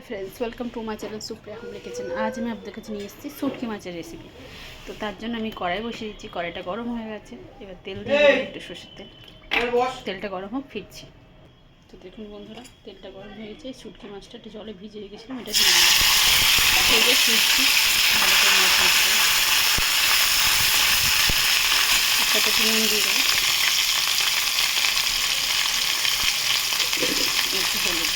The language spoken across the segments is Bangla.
Friends welcome to my channel Supriya homely kitchen. आज मैं आपদের কাছে নিয়ে এসেছি শুটকি মাছের রেসিপি। তো তার জন্য আমি কড়াই বসিয়ে দিচ্ছি। কড়াইটা গরম হয়ে গেছে, এবার তেল দিয়ে দেবো, একটু সরষের তেল। তেলটা গরম হোক, ফিরছি। তো দেখুন বন্ধুরা, তেলটা গরম হয়ে গেছে। শুটকি মাছটা একটু জলে ভিজে রেখেছিলাম, এটা দিয়ে দিলাম। ফিরছি ভালো করে মাছ দিচ্ছি, একসাথে নুন দিয়ে দেবো, একটু হলুদ।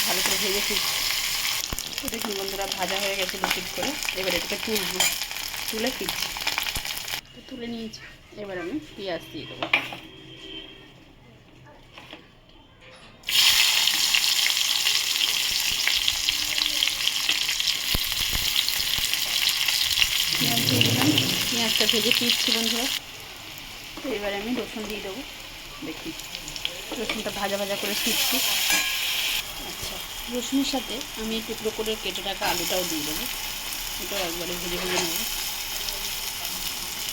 ভালো করে ভেজে ফিরছি। তো দেখুন বন্ধুরা, ভাজা হয়ে গেছে দুপিট করে। এবার এটাকে তুলে ফিরছি। তো তুলে নিয়েছি, এবার আমি পেঁয়াজ দিয়ে দেবো। পেঁয়াজ দিয়ে দিলাম, পেঁয়াজটা ভেজে ফিরছি বন্ধুরা। তো এবার আমি রসুন দিয়ে দেবো। দেখি রসুনটা ভাজা ভাজা করে ফিরছি। আচ্ছা, রসুনের সাথে আমি টুকরো করে কেটে রাখা আলুটাও দিয়ে দেবো। এটাও একবারে ভেজে নেবো।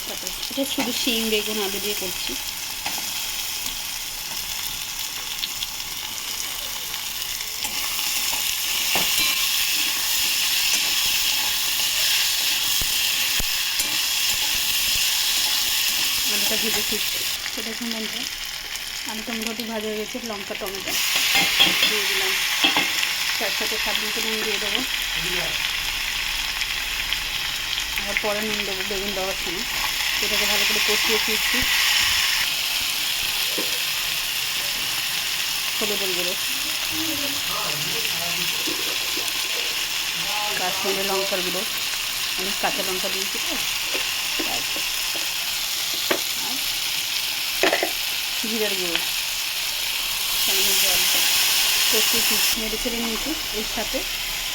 তারপর এটা শুধু শিম বেগুন আলু দিয়ে করছি। আলুটা ভেজে ফিরছি। তো দেখুন বন্ধুরা, আলুটা মোটামুটি ভাজা হয়ে গেছে। লঙ্কা টমেটো দিয়ে দিলাম, তার সাথে স্বাদ মতো নুন দিয়ে দেবো। আবার পরে নুন দেবো বেগুন দেওয়ার সময়। এটাকে ভালো করে কষিয়ে ফিরছি। হলুদের গুঁড়ো, কাশ্মীরি লঙ্কার গুঁড়ো, আমি কাঁচা লঙ্কা দিয়েছি তো, আর জিরার গুঁড়ো, সামান্য জল, কষিয়ে নেড়ে ছেড়ে নিয়েছি। এর সাথে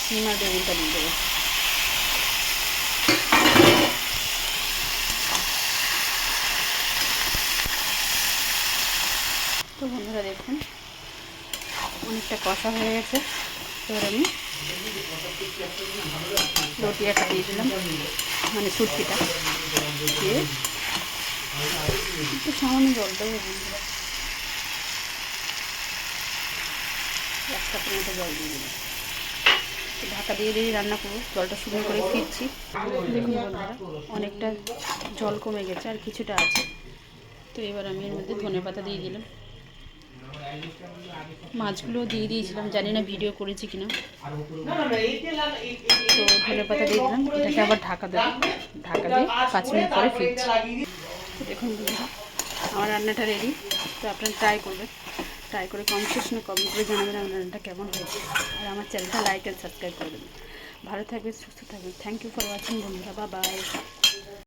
শিম আর বেগুনটা দিয়ে দেবো। তো বন্ধুরা দেখুন, অনেকটা কষা হয়ে গেছে। এবার আমি রুটি একটা দিয়ে দিলাম, মানে শুটকিটা দিয়ে একটু সামান্য জল দেবো বন্ধুরা। এক কাপের মতো জল দিয়ে দিলাম। ঢাকা দিয়ে রান্না করবো। জলটা শুকনো করে ফিরছি। দেখুন বন্ধুরা, অনেকটা জল কমে গেছে, আর কিছুটা আছে। তো এবার আমি এর মধ্যে ধনেপাতা দিয়ে দিলাম। মাছগুলো দিয়ে দিয়েছিলাম, জানি না ভিডিও করেছি কিনা। তো ধনেপাতা দিয়ে দিলাম। এটাকে আবার ঢাকা দিয়ে 5 মিনিট পরে ফিরছি। তো দেখুন বন্ধুরা, আমার রান্নাটা রেডি। তো আপনারা ট্রাই করে কমেন্ট করে জানাবেন আমার রান্নাটা কেমন হয়েছে। আর আমার চ্যানেলটা লাইক অ্যান্ড সাবস্ক্রাইব করে দেবেন। ভালো থাকবেন, সুস্থ থাকবেন। থ্যাংক ইউ ফর ওয়াচিং বন্ধুরা, বাই বাই।